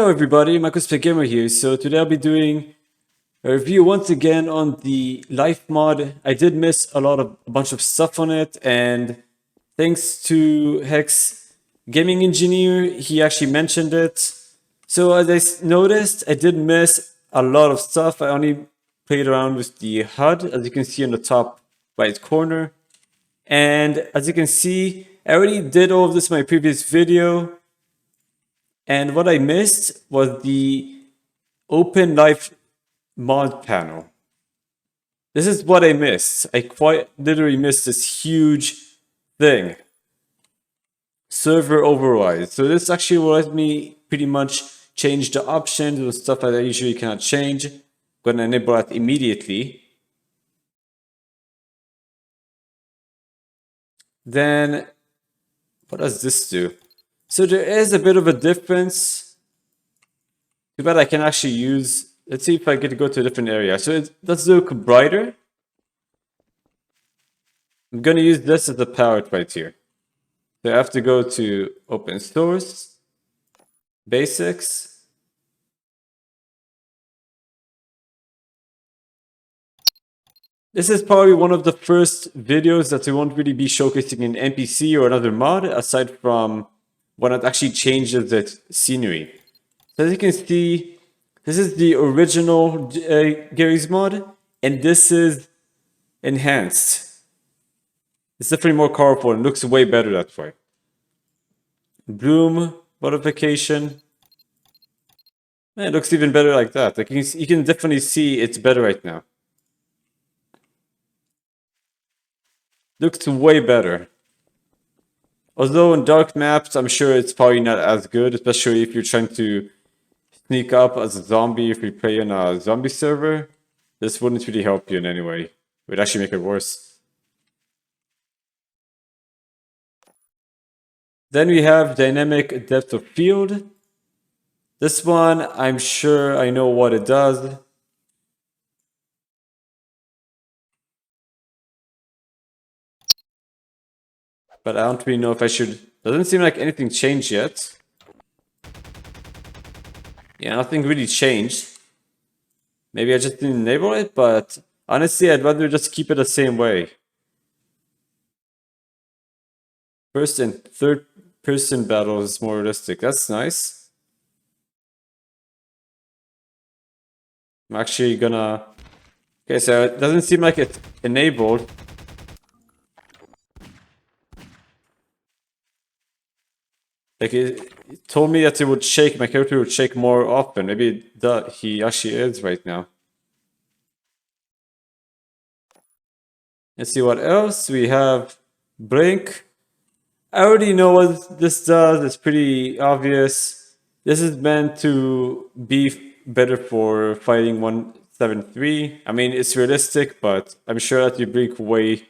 Hello everybody, Gamer here. So today I'll be doing a review once again on the Life mod. I did miss a bunch of stuff on it, and thanks to Hex Gaming Engineer, he actually mentioned it. So as I noticed, I did miss a lot of stuff. I only played around with the HUD, as you can see in the top right corner. And as you can see, I already did all of this in my previous video. And what I missed was the Open Life mod panel. This is what I missed. I quite literally missed this huge thing. Server override. So this actually will let me pretty much change the options and stuff that I usually cannot change. I'm going to enable that immediately. Then, what does this do? So there is a bit of a difference. Too bad I can actually use, let's see if I get to go to a different area. So let's look brighter. I'm going to use this as the palette right here. So I have to go to open source, basics. This is probably one of the first videos that we won't really be showcasing an NPC or another mod, aside from when it actually changes the scenery. So as you can see, this is the original Gary's mod, and this is enhanced. It's definitely more colorful and looks way better that way. Bloom modification. It looks even better like that. Like you can definitely see it's better right now. Looks way better. Although in dark maps, I'm sure it's probably not as good, especially if you're trying to sneak up as a zombie if you play on a zombie server. This wouldn't really help you in any way. It would actually make it worse. Then we have dynamic depth of field. This one, I'm sure I know what it does. But I don't really know if I should. Doesn't seem like anything changed yet. Yeah, nothing really changed. Maybe I just didn't enable it, but honestly, I'd rather just keep it the same way. First and third person battles is more realistic. That's nice. I'm actually gonna... Okay, so it doesn't seem like it's enabled. Like it told me that it would shake, my character would shake more often. Maybe he actually is right now. Let's see what else. We have Blink. I already know what this does. It's pretty obvious. This is meant to be better for fighting 173. I mean, it's realistic, but I'm sure that you blink way...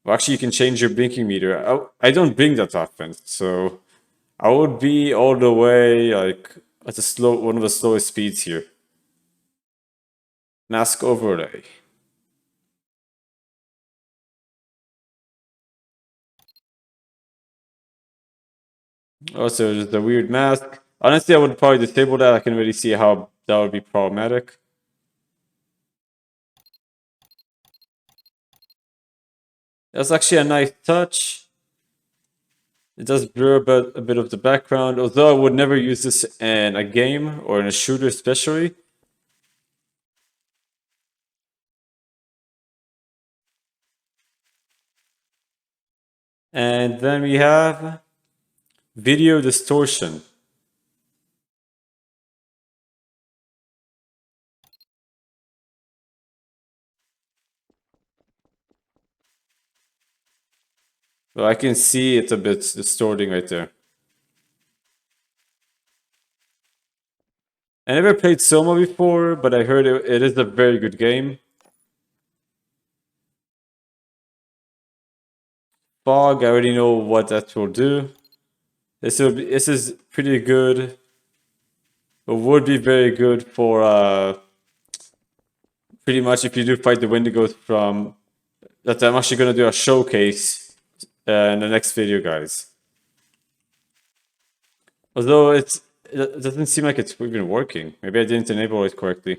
Well, actually, you can change your blinking meter. I don't blink that often, so... I would be all the way like at one of the slowest speeds here. Mask overlay. Also, there's the weird mask. Honestly, I would probably disable that. I can really see how that would be problematic. That's actually a nice touch. It does blur a bit of the background, although I would never use this in a game or in a shooter especially. And then we have video distortion. Well, I can see it a bit distorting right there. I never played Soma before, but I heard it is a very good game. Fog, I already know what that will do. This is pretty good. It would be very good for pretty much if you do fight the Wendigos from that. I'm actually gonna do a showcase in the next video, guys. Although it doesn't seem like it's even working. Maybe I didn't enable it correctly.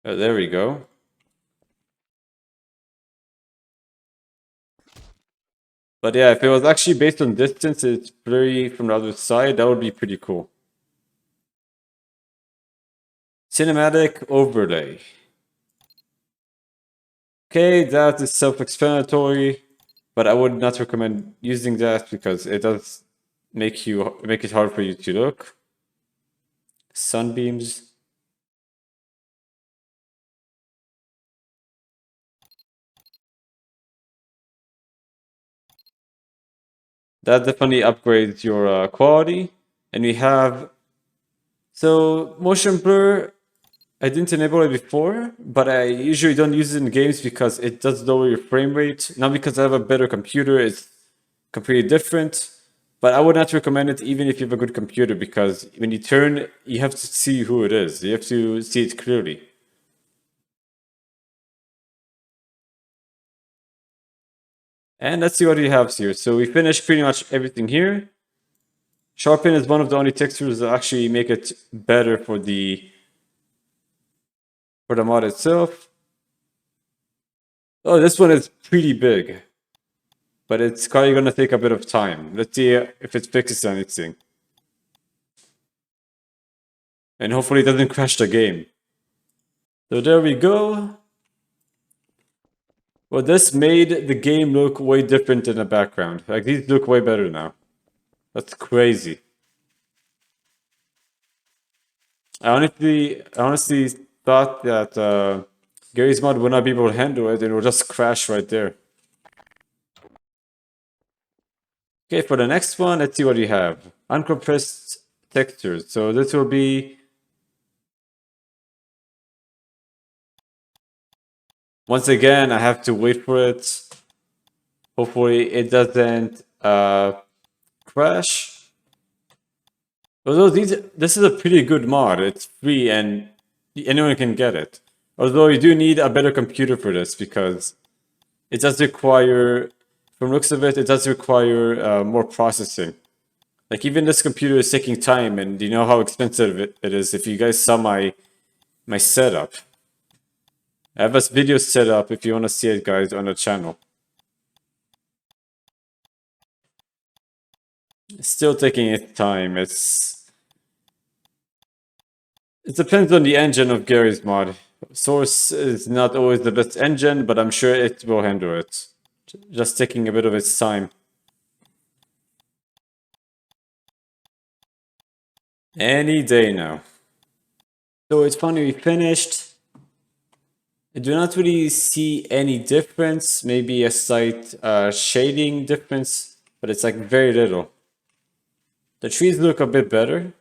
There we go. But yeah, if it was actually based on distance, it's blurry from the other side, that would be pretty cool. Cinematic overlay. Okay, that is self-explanatory, but I would not recommend using that because it does make it hard for you to look. Sunbeams. That definitely upgrades your quality. And we have, so motion blur, I didn't enable it before, but I usually don't use it in games because it does lower your frame rate. Not because I have a better computer, it's completely different. But I would not recommend it even if you have a good computer because when you turn, you have to see who it is. You have to see it clearly. And let's see what we have here. So we finished pretty much everything here. Sharpen is one of the only textures that actually make it better for the mod itself. Oh, this one is pretty big, but it's probably gonna take a bit of time. Let's see if it fixes anything. And hopefully it doesn't crash the game. So there we go. Well, this made the game look way different in the background. Like, these look way better now. That's crazy. I honestly thought that Gary's mod would not be able to handle it, and it would just crash right there. Okay, for the next one, let's see what we have. Uncompressed textures. So this will be... Once again, I have to wait for it. Hopefully it doesn't crash. Although this is a pretty good mod. It's free and anyone can get it. Although you do need a better computer for this because it does require, from looks of it, it does require more processing. Like even this computer is taking time, and you know how expensive it is. If you guys saw my setup, I have this video set up if you want to see it, guys, on the channel. It's still taking its time. It depends on the engine of Gary's mod. Source is not always the best engine, but I'm sure it will handle it. Just taking a bit of its time. Any day now. So it's funny, we finished. I do not really see any difference, maybe a slight shading difference, but it's like very little. The trees look a bit better.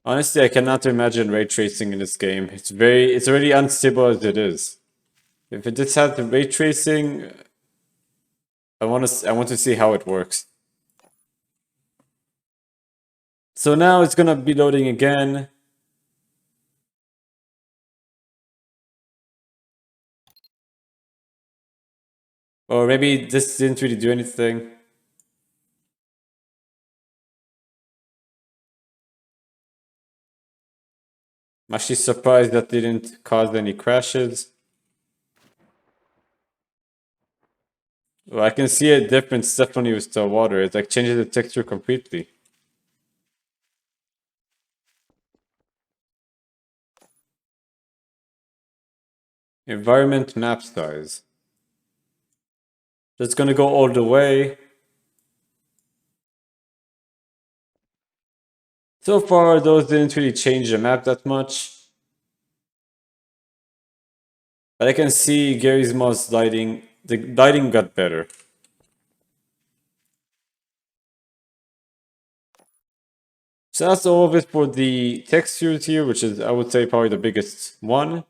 Honestly, I cannot imagine ray tracing in this game. It's already unstable as it is. If it just had the ray tracing, I want to see how it works. So now it's gonna be loading again. Or maybe this didn't really do anything. I'm actually surprised that didn't cause any crashes. Well, I can see a difference definitely with the water. It like changes the texture completely. Environment map size. That's gonna go all the way. So far, those didn't really change the map that much. But I can see Gary's mod's lighting. The lighting got better. So that's all of it for the textures here, which is, I would say, probably the biggest one.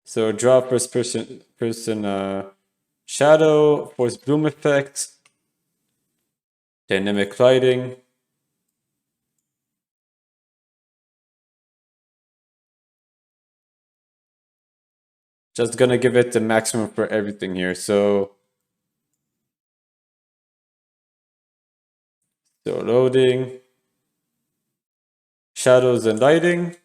So draw first person shadow, force bloom effect, dynamic lighting. Just gonna give it the maximum for everything here. So loading, shadows and lighting. I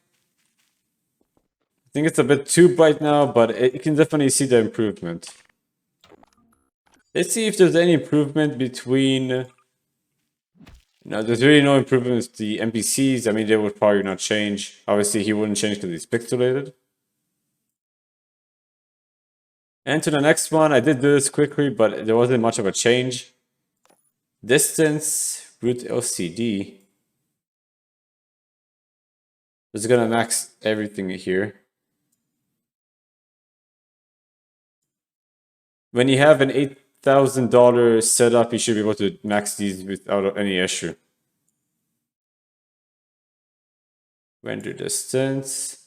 think it's a bit too bright now, but you can definitely see the improvement. Let's see if there's any improvement between... No, there's really no improvement with the NPCs. I mean, they would probably not change. Obviously, he wouldn't change because he's pixelated. And to the next one, I did do this quickly, but there wasn't much of a change. Distance, root LCD. It's gonna max everything here. When you have an $8,000 setup, you should be able to max these without any issue. Render distance.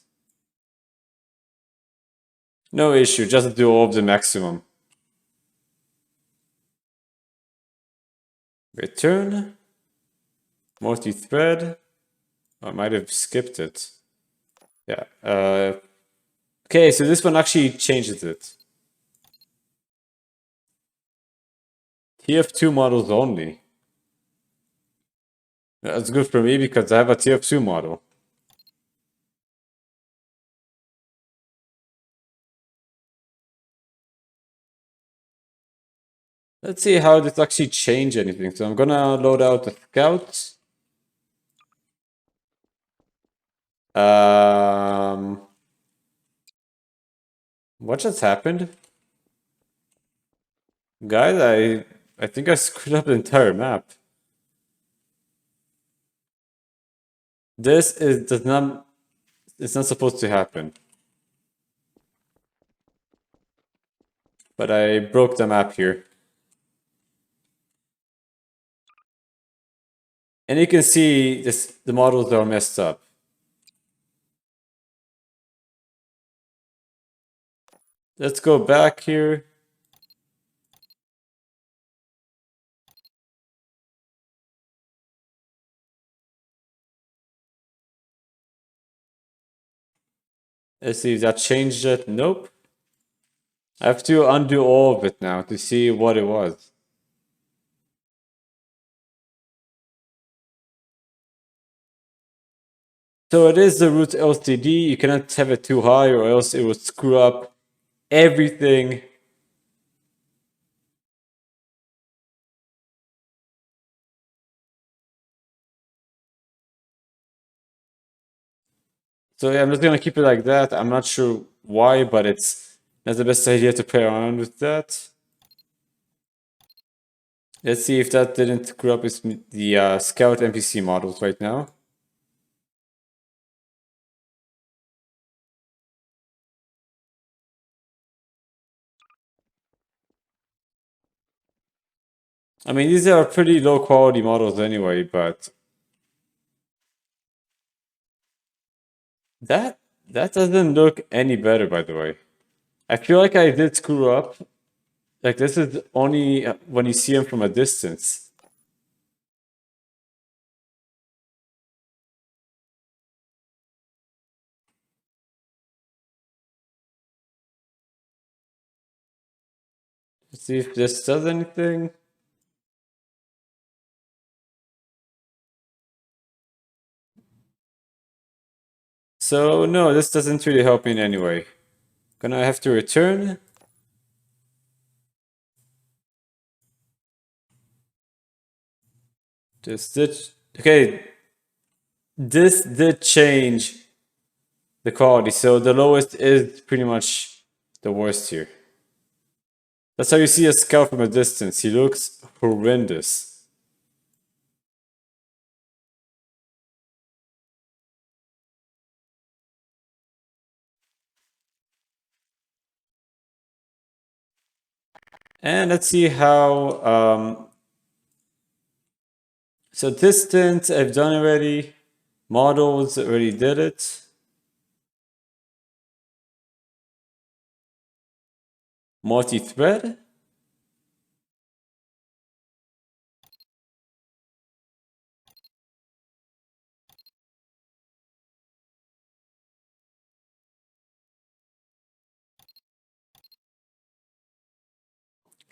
No issue, just do all of the maximum. Return. Multi-thread. I might have skipped it. Yeah. Okay, so this one actually changes it. TF2 models only. That's good for me because I have a TF2 model. Let's see how this actually changed anything. So I'm gonna load out the scout. What just happened? Guys, I think I screwed up the entire map. This is does not it's not supposed to happen. But I broke the map here. And you can see the models are messed up. Let's go back here. Let's see if that changed it. Nope. I have to undo all of it now to see what it was. So it is the root LCD. You cannot have it too high or else it would screw up everything. So yeah, I'm just gonna keep it like that. I'm not sure why, but that's the best idea to play around with that. Let's see if that didn't screw up with the Scout NPC models right now. I mean, these are pretty low quality models anyway, but that doesn't look any better, by the way. I feel like I did screw up. Like this is only when you see them from a distance. Let's see if this does anything. So no, this doesn't really help me in any way. Gonna have to return. Just did okay. This did change the quality, so the lowest is pretty much the worst here. That's how you see a scout from a distance. He looks horrendous. And let's see how so distance I've done already. Models already did it. Multi-thread.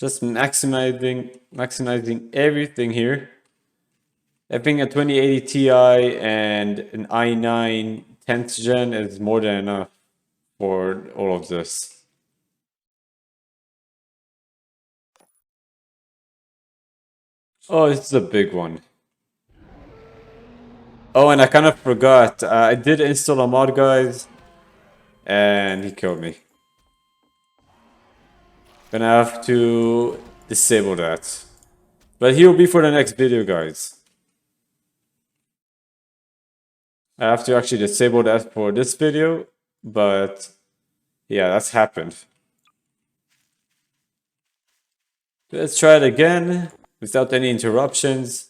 Just maximizing everything here. Having a 2080 Ti and an i9 10th gen is more than enough for all of this. Oh, this is a big one. Oh, and I kind of forgot. I did install a mod, guys, and he killed me. Gonna have to disable that. But he will be for the next video, guys. I have to actually disable that for this video, but yeah, that's happened. Let's try it again without any interruptions.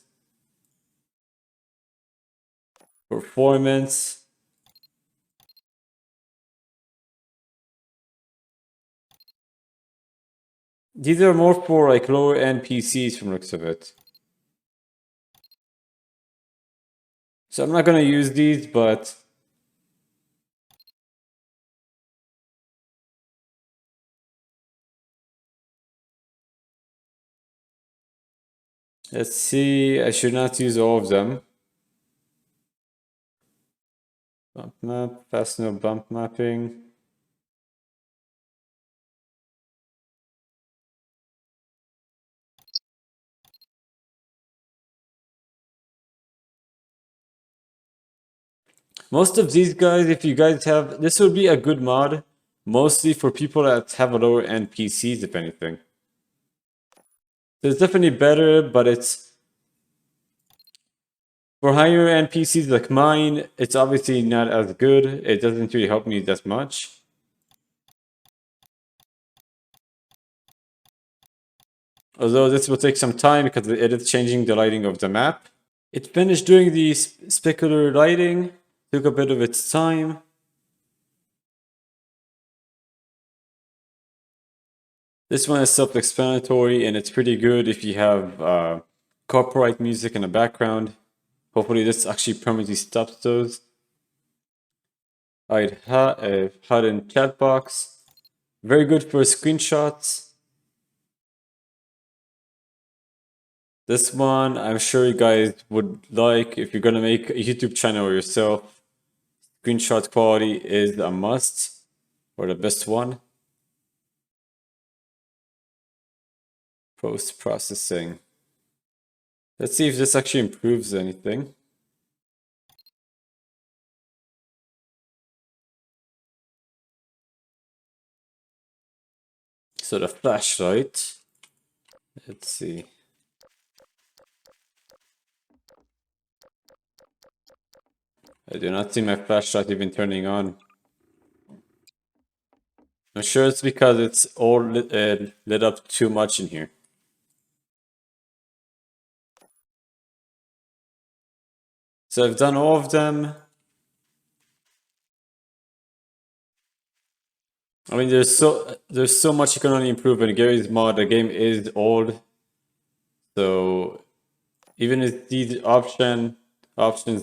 Performance. These are more for like lower end PCs from looks of it. So I'm not gonna use these, but let's see. I should not use all of them. Bump map, fast no bump mapping. Most of these guys, if you guys have, this would be a good mod, mostly for people that have a lower end PCs, if anything. It's definitely better, but it's for higher end PCs like mine, it's obviously not as good. It doesn't really help me that much. Although this will take some time because it is changing the lighting of the map. It finished doing the specular lighting, took a bit of its time. This one is self-explanatory and it's pretty good if you have copyright music in the background. Hopefully this actually permanently stops those. Hide in chat box. Very good for screenshots. This one I'm sure you guys would like if you're gonna make a YouTube channel yourself. Screenshot quality is a must, or the best one. Post-processing. Let's see if this actually improves anything. So the flashlight. Let's see. I do not see my flashlight even turning on. I'm sure it's because it's all lit up too much in here. So I've done all of them. I mean, there's so much you can only improve in Gary's mod. The game is old, so even if these options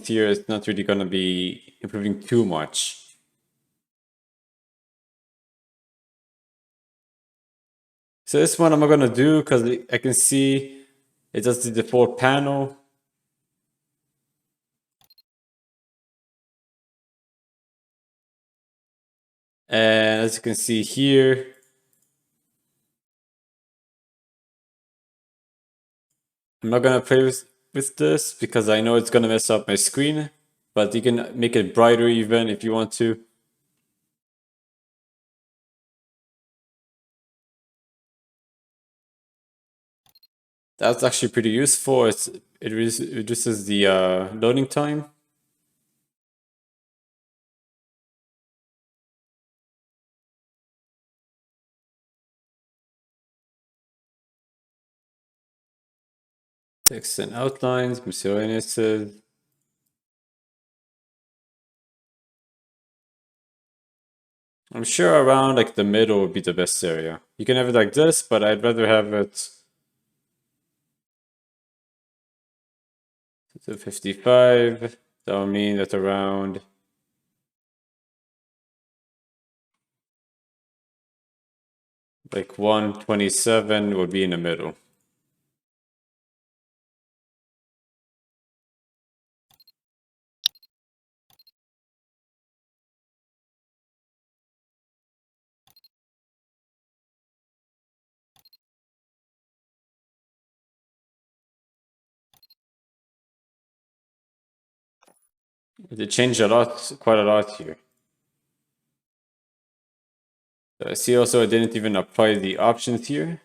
here, it's not really gonna be improving too much. So this one I'm not gonna do because I can see it does the default panel. And as you can see here, I'm not gonna play with this because I know it's gonna mess up my screen, but you can make it brighter even if you want to. That's actually pretty useful. It reduces the loading time. Text and outlines, miscellaneouses. I'm sure around like the middle would be the best area. You can have it like this, but I'd rather have it to 55. That would mean that around – Like 127 would be in the middle. They changed a lot, quite a lot here. See also I didn't even apply the options here.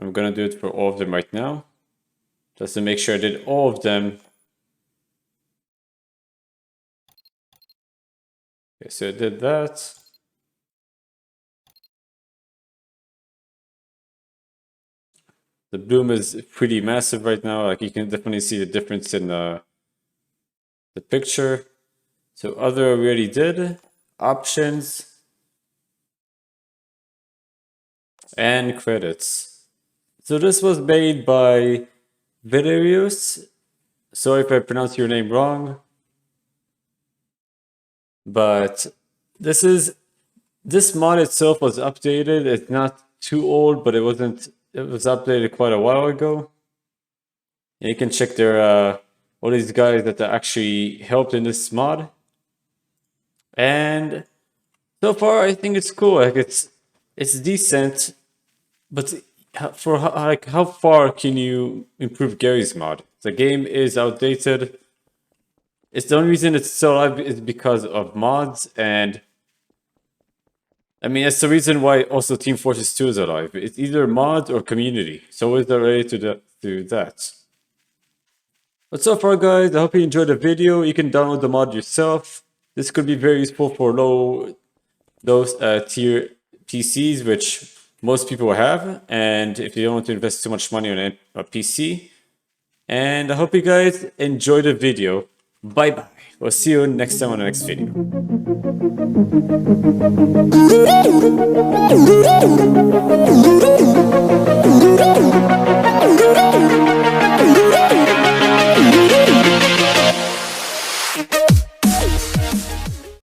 I'm gonna do it for all of them right now, just to make sure I did all of them. Okay, so I did that. The bloom is pretty massive right now. Like you can definitely see the difference in the picture. So other we already did. Options and credits. So this was made by Vidarius. Sorry if I pronounced your name wrong. But this mod itself was updated. It's not too old, but it was updated quite a while ago. And you can check their all these guys that actually helped in this mod. And so far I think it's cool. Like it's decent, but for how far can you improve Gary's mod? The game is outdated. It's the only reason it's still alive is because of mods, and I mean it's the reason why also Team Fortress 2 is alive. It's either mod or community. So is there related to that? But so far guys, I hope you enjoyed the video. You can download the mod yourself. This could be very useful for those tier PCs, which most people have, and if you don't want to invest too much money on a PC. And I hope you guys enjoyed the video. Bye bye. We'll see you next time on the next video.